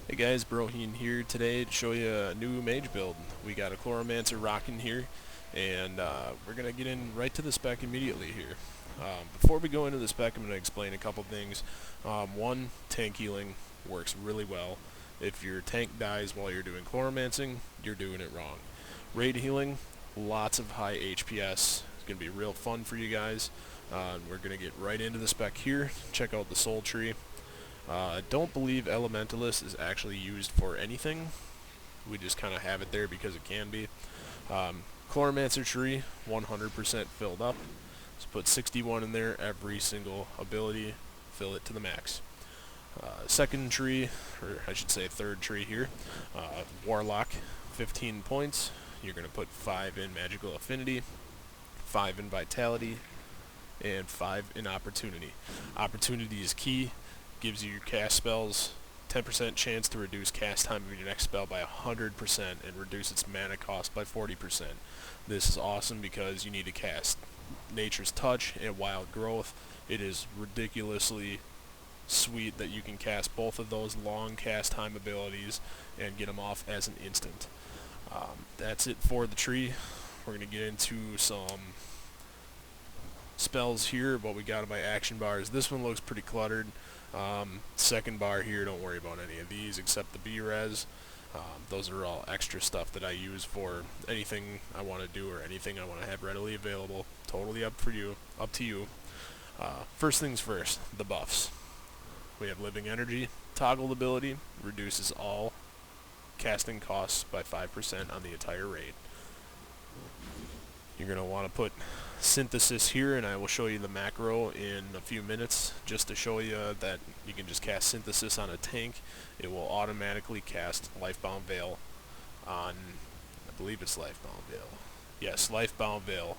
Hey guys, Broheen here today to show you a new mage build. We got a Chloromancer rocking here, and we're going to get in right to the spec immediately here. Before we go into the spec, I'm going to explain a couple things. One, tank healing works really well. If your tank dies while you're doing Chloromancing, you're doing it wrong. Raid healing, lots of high HPS. It's going to be real fun for you guys. We're going to get right into the spec here. Check out the soul tree. I don't believe Elementalist is actually used for anything. We just kind of have it there because it can be. Chloromancer tree, 100% filled up. So put 61 in there, every single ability, fill it to the max. Second tree, or I should say third tree here, Warlock, 15 points. You're going to put 5 in Magical Affinity, 5 in Vitality, and 5 in Opportunity. Opportunity is key. Gives you your cast spells 10% chance to reduce cast time of your next spell by 100% and reduce its mana cost by 40%. This is awesome because you need to cast Nature's Touch and Wild Growth. It is ridiculously sweet that you can cast both of those long cast time abilities and get them off as an instant. That's it for the tree. We're going to get into some spells here. What we got in my action bars. This one looks pretty cluttered. Second bar here, don't worry about any of these except the B-Res. Those are all extra stuff that I use for anything I want to do or anything I want to have readily available. Totally up to you. First things first, the buffs. We have Living Energy, toggled ability, reduces all casting costs by 5% on the entire raid. You're going to want to put Synthesis here, and I will show you the macro in a few minutes just to show you that you can just cast Synthesis on a tank. It will automatically cast Lifebound Veil on, I believe it's Lifebound Veil. Yes, Lifebound Veil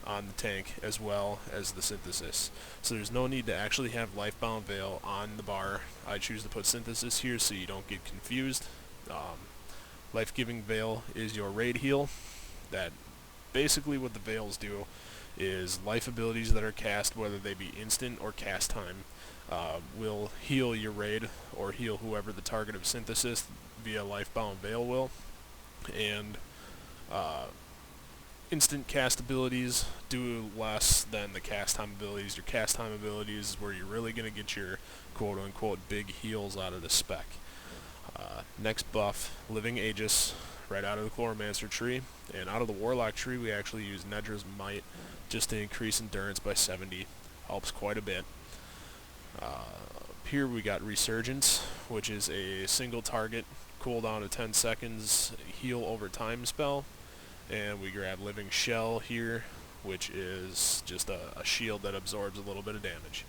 on the tank as well as the Synthesis. So there's no need to actually have Lifebound Veil on the bar. I choose to put Synthesis here so you don't get confused. Life-Giving Veil is your raid heal. That basically what the Veils do is life abilities that are cast, whether they be instant or cast time, will heal your raid or heal whoever the target of Synthesis via Lifebound Veil will. And instant cast abilities do less than the cast time abilities. Your cast time abilities is where you're really going to get your quote-unquote big heals out of the spec. Next buff, Living Aegis, right out of the Chloromancer tree. And out of the Warlock tree, we actually use Nedra's Might just to increase endurance by 70. Helps quite a bit. Here we got Resurgence, which is a single target, cooldown of 10 seconds, heal over time spell. And we grab Living Shell here, which is just a shield that absorbs a little bit of damage.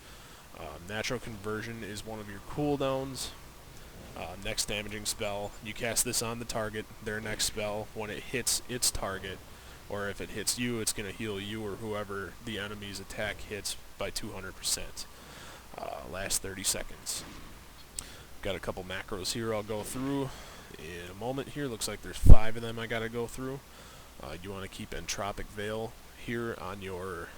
Natural Conversion is one of your cooldowns. Next damaging spell, you cast this on the target, their next spell, when it hits its target, or if it hits you, it's going to heal you or whoever the enemy's attack hits by 200%. Last 30 seconds. Got a couple macros here I'll go through in a moment here. Looks like there's 5 of them I got to go through. You want to keep Entropic Veil here on your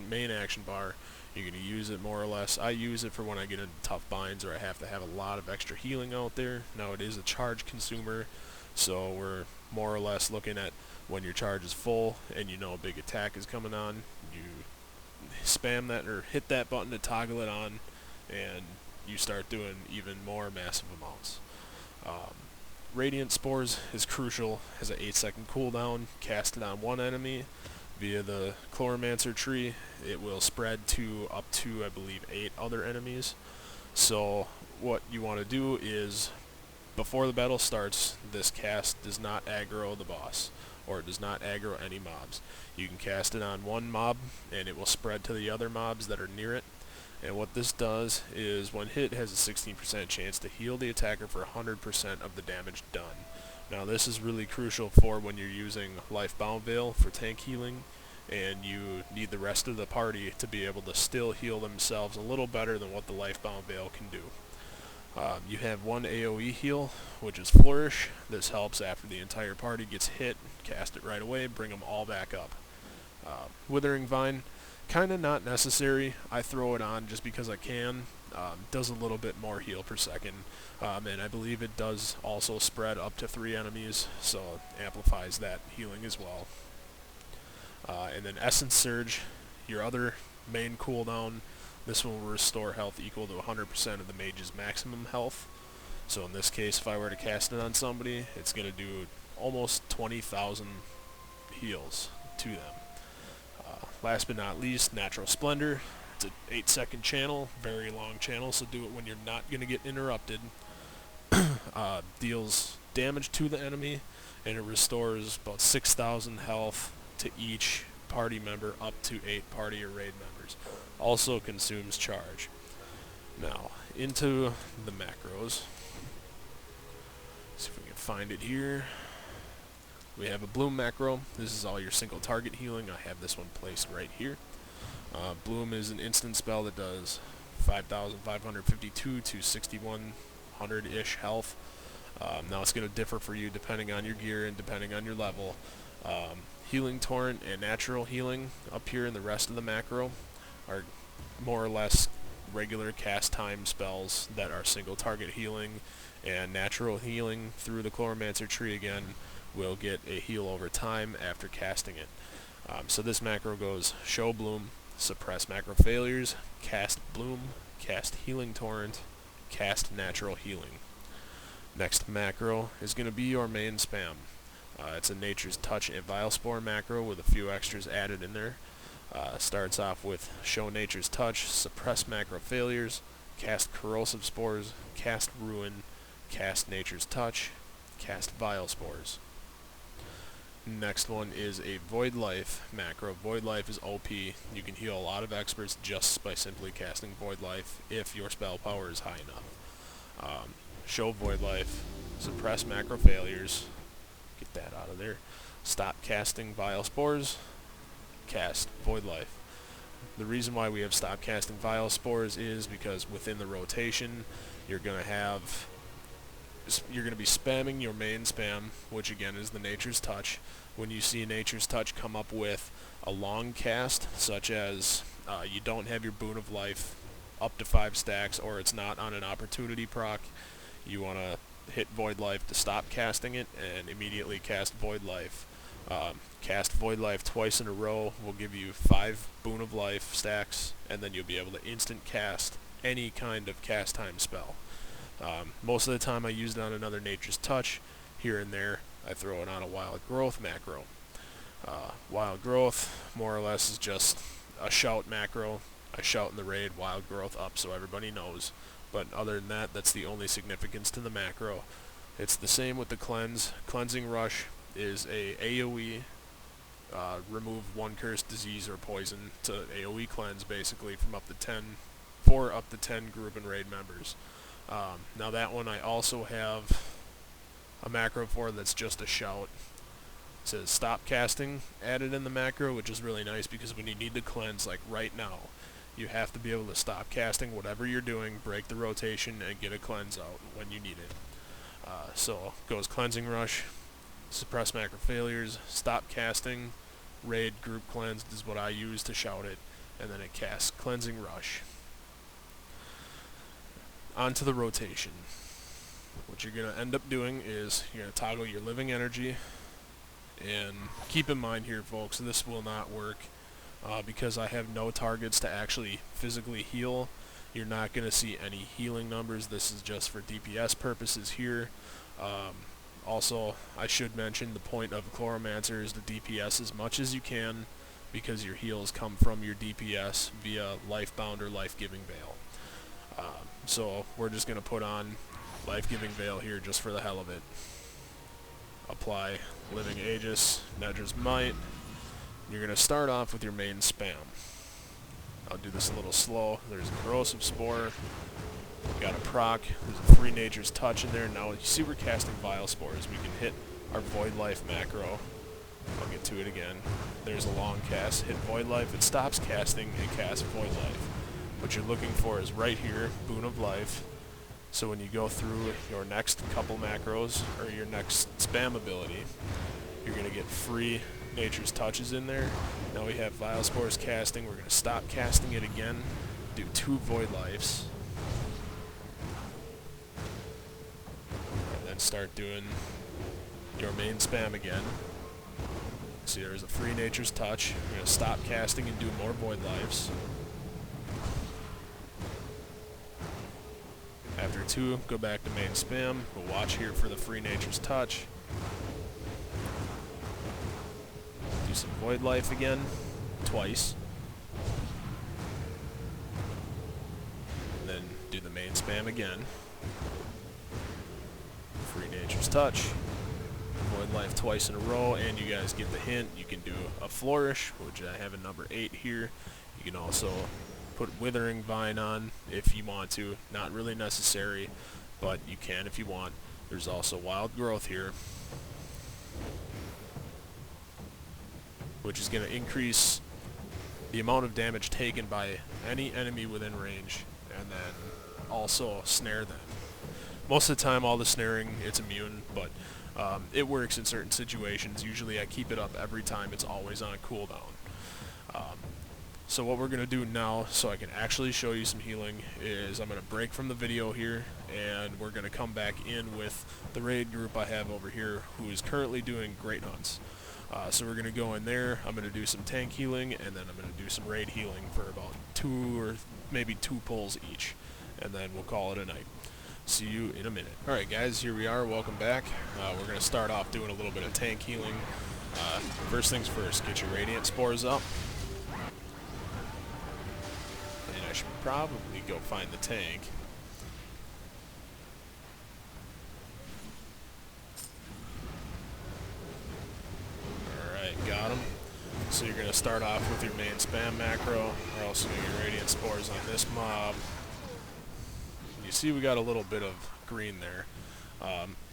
main action bar. You're going to use it more or less. I use it for when I get into tough binds or I have to have a lot of extra healing out there. Now it is a charge consumer, so we're more or less looking at when your charge is full and you know a big attack is coming on, you spam that or hit that button to toggle it on, and you start doing even more massive amounts. Radiant Spores is crucial, has an 8-second cooldown, cast it on one enemy. Via the Chloromancer tree, it will spread to up to, I believe, 8 other enemies. So what you want to do is, before the battle starts, this cast does not aggro the boss, or it does not aggro any mobs. You can cast it on one mob, and it will spread to the other mobs that are near it. And what this does is, when hit, it has a 16% chance to heal the attacker for 100% of the damage done. Now this is really crucial for when you're using Lifebound Veil for tank healing, and you need the rest of the party to be able to still heal themselves a little better than what the Lifebound Veil can do. You have one AoE heal, which is Flourish. This helps after the entire party gets hit, cast it right away, bring them all back up. Withering Vine, kind of not necessary. I throw it on just because I can. Does a little bit more heal per second, and I believe it does also spread up to 3 enemies, so it amplifies that healing as well. And then Essence Surge, your other main cooldown. This will restore health equal to 100% of the mage's maximum health. So in this case, if I were to cast it on somebody, it's going to do almost 20,000 heals to them. Last but not least, Natural Splendor. It's an 8-second channel, very long channel, so do it when you're not going to get interrupted. Deals damage to the enemy, and it restores about 6,000 health to each party member up to 8 party or raid members. Also consumes charge. Now, into the macros. See if we can find it here. We have a Bloom macro. This is all your single target healing. I have this one placed right here. Bloom is an instant spell that does 5,552 to 6,100-ish health. Now it's going to differ for you depending on your gear and depending on your level. Healing Torrent and Natural Healing up here in the rest of the macro are more or less regular cast time spells that are single target healing, and Natural Healing through the Chloromancer tree again will get a heal over time after casting it. So this macro goes Show Bloom, Suppress Macrofailures, Cast Bloom, Cast Healing Torrent, Cast Natural Healing. Next macro is going to be your main spam. It's a Nature's Touch and Vile Spore macro with a few extras added in there. Starts off with Show Nature's Touch, Suppress Macrofailures, Cast Corrosive Spores, Cast Ruin, Cast Nature's Touch, Cast Vile Spores. Next one is a Void Life macro. Void Life is OP. You can heal a lot of experts just by simply casting Void Life if your spell power is high enough. Show Void Life, Suppress Macrofailures, get that out of there, stop casting Vile Spores, cast Void Life. The reason why we have stopped casting Vile Spores is because within the rotation you're going to be spamming your main spam, which again is the Nature's Touch. When you see Nature's Touch come up with a long cast, such as you don't have your Boon of Life up to 5 stacks, or it's not on an opportunity proc, you want to hit Void Life to stop casting it and immediately cast Void Life. Cast Void Life twice in a row will give you 5 Boon of Life stacks, and then you'll be able to instant cast any kind of cast time spell. Most of the time I use it on another Nature's Touch. Here and there I throw it on a Wild Growth macro. Wild Growth more or less is just a shout macro. I shout in the raid Wild Growth up so everybody knows. But other than that, that's the only significance to the macro. It's the same with the Cleanse. Cleansing Rush is a AoE, remove 1 cursed disease or poison to AoE cleanse basically from up to 10, for up to 10 group and raid members. Now that one I also have a macro for that's just a shout. It says stop casting added in the macro, which is really nice because when you need to cleanse, like right now, you have to be able to stop casting whatever you're doing, break the rotation, and get a cleanse out when you need it. So it goes Cleansing Rush, Suppress Macrofailures, stop casting, raid group cleansed is what I use to shout it, and then it casts Cleansing Rush. Onto the rotation. What you're going to end up doing is you're going to toggle your living energy, and keep in mind here folks, this will not work because I have no targets to actually physically heal. You're not going to see any healing numbers. This is just for DPS purposes here. Also, I should mention the point of Chloromancer is to DPS as much as you can because your heals come from your DPS via Lifebound or Life-Giving Veil. So we're just going to put on Life-Giving Veil here just for the hell of it. Apply Living Aegis, Nedra's Might. You're going to start off with your main spam. I'll do this a little slow. There's a Corrosive Spore. Got a proc. There's a 3 Nature's Touch in there. Now you see we're casting Vile Spores. We can hit our Void Life macro I'll get to it again. There's a long cast, hit Void Life, it stops casting and casts Void Life. What you're looking for is right here, Boon of Life. So when you go through your next couple macros, or your next spam ability, you're going to get free Nature's Touches in there. Now we have Vile Spores casting, we're going to stop casting it again, do 2 Void Lives, and then start doing your main spam again. See, there's a free Nature's Touch. We're going to stop casting and do more Void Lives. After 2, go back to main spam. We'll watch here for the free Nature's Touch. Do some Void Life again, twice. And then do the main spam again. Free Nature's Touch. Void Life twice in a row, and you guys get the hint. You can do a Flourish, which I have in number 8 here. You can also put Withering Vine on if you want to. Not really necessary, but you can if you want. There's also Wild Growth here, which is going to increase the amount of damage taken by any enemy within range, and then also snare them. Most of the time, all the snaring, it's immune, but it works in certain situations. Usually I keep it up every time. It's always on cooldown. So what we're going to do now, so I can actually show you some healing, is I'm going to break from the video here, and we're going to come back in with the raid group I have over here, who is currently doing Great Hunts. So we're going to go in there, I'm going to do some tank healing, and then I'm going to do some raid healing for about 2 or maybe 2 pulls each, and then we'll call it a night. See you in a minute. Alright guys, here we are, welcome back. We're going to start off doing a little bit of tank healing. First things first, get your Radiant Spores up. And I should probably go find the tank. Alright, got him. So you're going to start off with your main spam macro. We're also going to get Radiant Spores on this mob. You see we got a little bit of green there.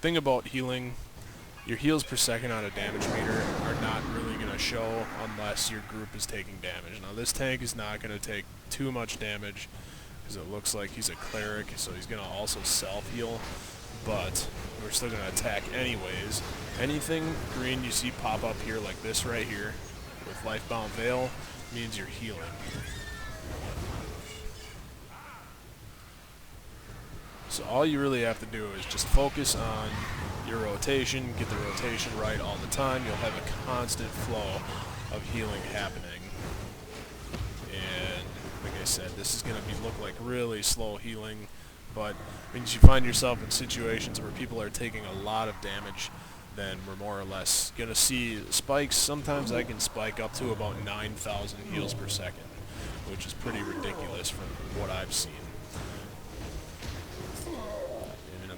Thing about healing, your heals per second on a damage meter are not really going to show unless your group is taking damage. Now this tank is not going to take too much damage because it looks like he's a cleric, so he's going to also self-heal, but we're still going to attack anyways. Anything green you see pop up here like this right here with Lifebound Veil means you're healing. So all you really have to do is just focus on your rotation, get the rotation right all the time. You'll have a constant flow of healing happening. And like I said, this is going to look like really slow healing, but means you find yourself in situations where people are taking a lot of damage, then we're more or less going to see spikes. Sometimes I can spike up to about 9,000 heals per second, which is pretty ridiculous from what I've seen.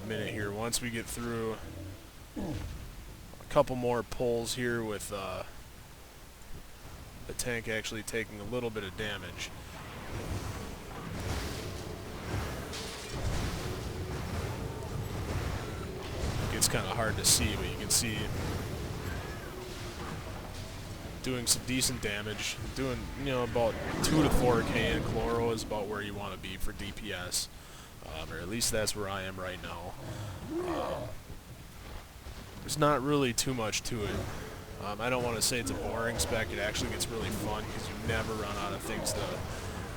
Minute here. Once we get through a couple more pulls here with the tank actually taking a little bit of damage. It's kind of hard to see, but you can see doing some decent damage. Doing, you know, about 2 to 4k in Chloro is about where you want to be for DPS. Or at least that's where I am right now. There's not really too much to it. I don't want to say it's a boring spec. It actually gets really fun because you never run out of things to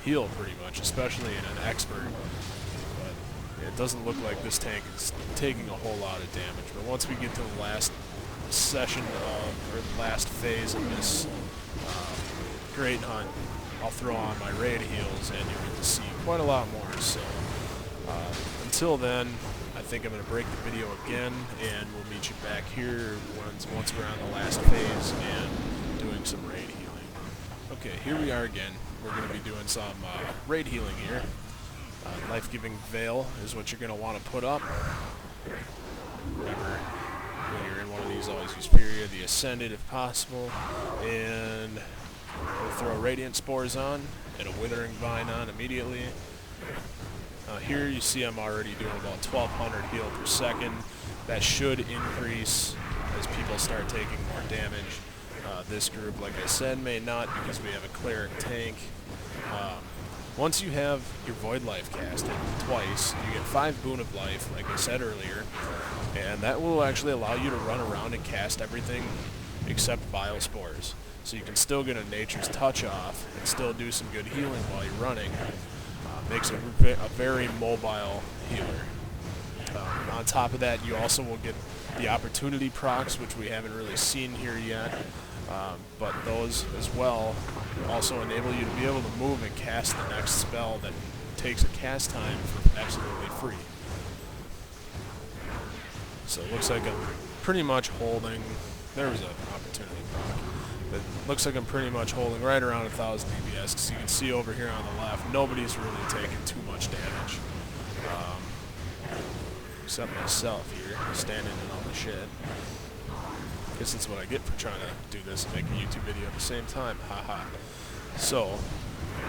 heal pretty much, especially in an expert. But it doesn't look like this tank is taking a whole lot of damage. But once we get to the last session or last phase of this Great Hunt, I'll throw on my raid heals and you'll get to see quite a lot more. So until then, I think I'm going to break the video again, and we'll meet you back here once we're on the last phase and doing some raid healing. Okay, here we are again. We're going to be doing some raid healing here. Life-Giving Veil is what you're going to want to put up. Remember, when you're in one of these, always use Furia, the Ascended if possible, and we'll throw Radiant Spores on and a Withering Vine on immediately. Here you see I'm already doing about 1200 heal per second. That should increase as people start taking more damage. This group, like I said, may not because we have a cleric tank. Once you have your Void Life casted twice, you get 5 Boon of Life, like I said earlier, and that will actually allow you to run around and cast everything except Vile Spores. So you can still get a Nature's Touch off and still do some good healing while you're running. Makes it a very mobile healer. On top of that, you also will get the opportunity procs, which we haven't really seen here yet, but those as well also enable you to be able to move and cast the next spell that takes a cast time for absolutely free. So it looks like I'm pretty much holding, there was an opportunity proc, but it looks like I'm pretty much holding right around 1000 DPS, because you can see over here on the left, nobody's really taking too much damage. Except myself here, standing in all the shit. Guess that's what I get for trying to do this and make a YouTube video at the same time. Haha. So,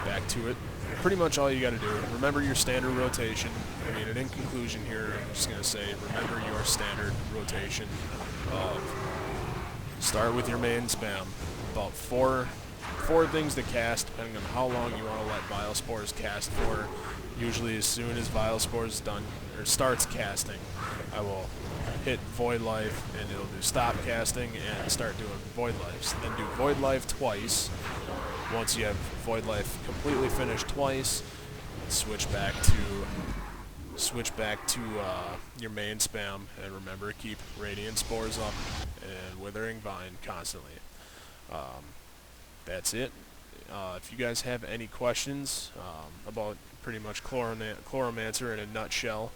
back to it. Pretty much all you gotta do, remember your standard rotation. I mean, and in conclusion here, I'm just gonna say, remember your standard rotation of start with your main spam. About four things to cast, depending on how long you want to let Vile Spores cast for. Usually as soon as Vile Spores is done, or starts casting, I will hit Void Life, and it'll do stop casting and start doing Void Life. Then do Void Life twice. Once you have Void Life completely finished twice, switch back to your main spam, and remember to keep Radiant Spores up and Withering Vine constantly. That's it. If you guys have any questions about pretty much Chloromancer in a nutshell,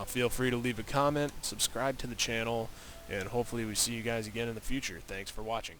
feel free to leave a comment, subscribe to the channel, and hopefully we see you guys again in the future. Thanks for watching.